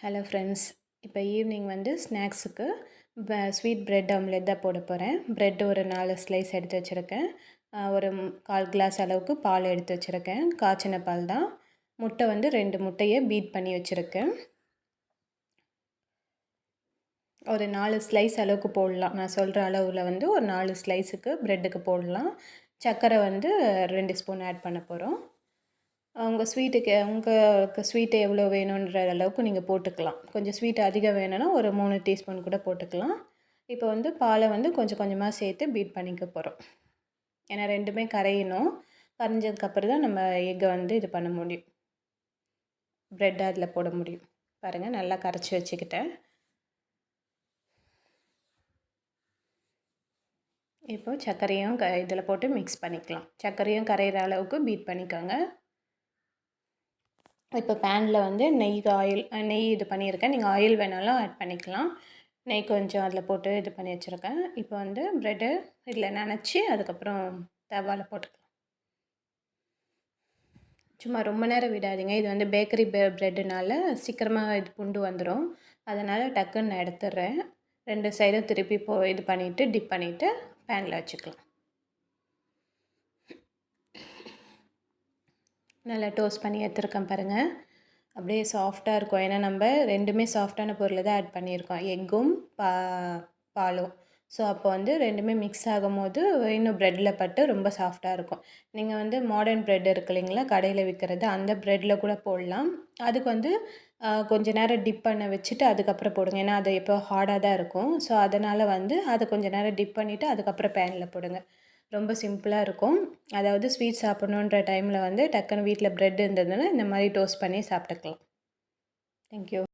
Hello friends, இப்போ evening வந்து ஸ்நாக்ஸுக்கு ஸ்வீட் பிரெட் ஆம்லெட் தான் போட போகிறேன். பிரெட் ஒரு 4 ஸ்லைஸ் எடுத்து வச்சுருக்கேன். ஒரு 1/4 கிளாஸ் அளவுக்கு பால் எடுத்து வச்சுருக்கேன். காய்ச்சின பால் தான். முட்டை வந்து 2 முட்டையை பீட் பண்ணி வச்சுருக்கேன். ஒரு 4 ஸ்லைஸ் அளவுக்கு போடலாம். நான் சொல்கிற அளவில் வந்து ஒரு 4 ஸ்லைஸுக்கு ப்ரெட்டுக்கு போடலாம். சர்க்கரை வந்து 2 ஸ்பூன் ஆட் பண்ண போகிறோம். உங்களுக்கு ஸ்வீட் எவ்வளோ வேணுன்ற அளவுக்கு நீங்கள் போட்டுக்கலாம். கொஞ்சம் ஸ்வீட் அதிகம் வேணும்னா ஒரு 3 டீஸ்பூன் கூட போட்டுக்கலாம். இப்போ வந்து பாலை வந்து கொஞ்சம் கொஞ்சமாக சேர்த்து பீட் பண்ணிக்க போகிறோம். ஏன்னா 2மே கரையணும். கரைஞ்சதுக்கப்புறம் தான் நம்ம எக்கை வந்து இது பண்ண முடியும். ப்ரெட் அதில் போட முடியும். பாருங்கள், நல்லா கரைச்சி வச்சுக்கிட்டேன். இப்போ சர்க்கரையும் இதில் போட்டு மிக்ஸ் பண்ணிக்கலாம். சர்க்கரையும் கரையிற அளவுக்கு பீட் பண்ணிக்கோங்க. இப்போ பேனில் வந்து நெய் இது பண்ணியிருக்கேன். நீங்கள் ஆயில் வேணாலும் ஆட் பண்ணிக்கலாம். நெய் கொஞ்சம் அதில் போட்டு இது பண்ணி வச்சுருக்கேன். இப்போ வந்து ப்ரெட்டு இதில் நனைச்சி அதுக்கப்புறம் தவாவில் போட்டுக்கலாம். சும்மா ரொம்ப நேரம் விடாதீங்க. இது வந்து பேக்கரி ப்ரெட்டுனால சீக்கிரமாக இது புண்டு வந்துடும். அதனால் டக்குன்னு நான் எடுத்துடுறேன். 2 சைடும் திருப்பி இது பண்ணிவிட்டு டிப் பண்ணிவிட்டு பேனில் வச்சுக்கலாம். நல்லா டோஸ்ட் பண்ணி எடுத்துருக்கேன் பாருங்கள். அப்படியே சாஃப்டாக இருக்கும். ஏன்னா நம்ம 2மே சாஃப்டான பொருளை தான் ஆட் பண்ணியிருக்கோம், எக்கும் பாலும். ஸோ அப்போ வந்து 2மே மிக்ஸ் ஆகும்போது இன்னும் ப்ரெட்டில் பட்டு ரொம்ப சாஃப்டாக இருக்கும். நீங்கள் வந்து மாடர்ன் ப்ரெட் இருக்கு இல்லைங்களா, கடையில் விற்கிறது, அந்த ப்ரெட்டில் கூட போடலாம். அதுக்கு வந்து கொஞ்சம் நேரம் டிப் பண்ண வச்சுட்டு அதுக்கப்புறம் போடுங்க. ஏன்னா அது இப்போ ஹார்டாக தான் இருக்கும். ஸோ அதனால் வந்து அதை கொஞ்சம் நேரம் டிப் பண்ணிவிட்டு அதுக்கப்புறம் பேனில் போடுங்க. ரொம்ப சிம்பிளாக இருக்கும். அதாவது ஸ்வீட் சாப்பிட்ணுன்ற டைமில் வந்து டக்குன்னு வீட்டில் ப்ரெட் இருந்ததுன்னா இந்த மாதிரி டோஸ்ட் பண்ணி சாப்பிட்டுக்கலாம். தேங்க்யூ.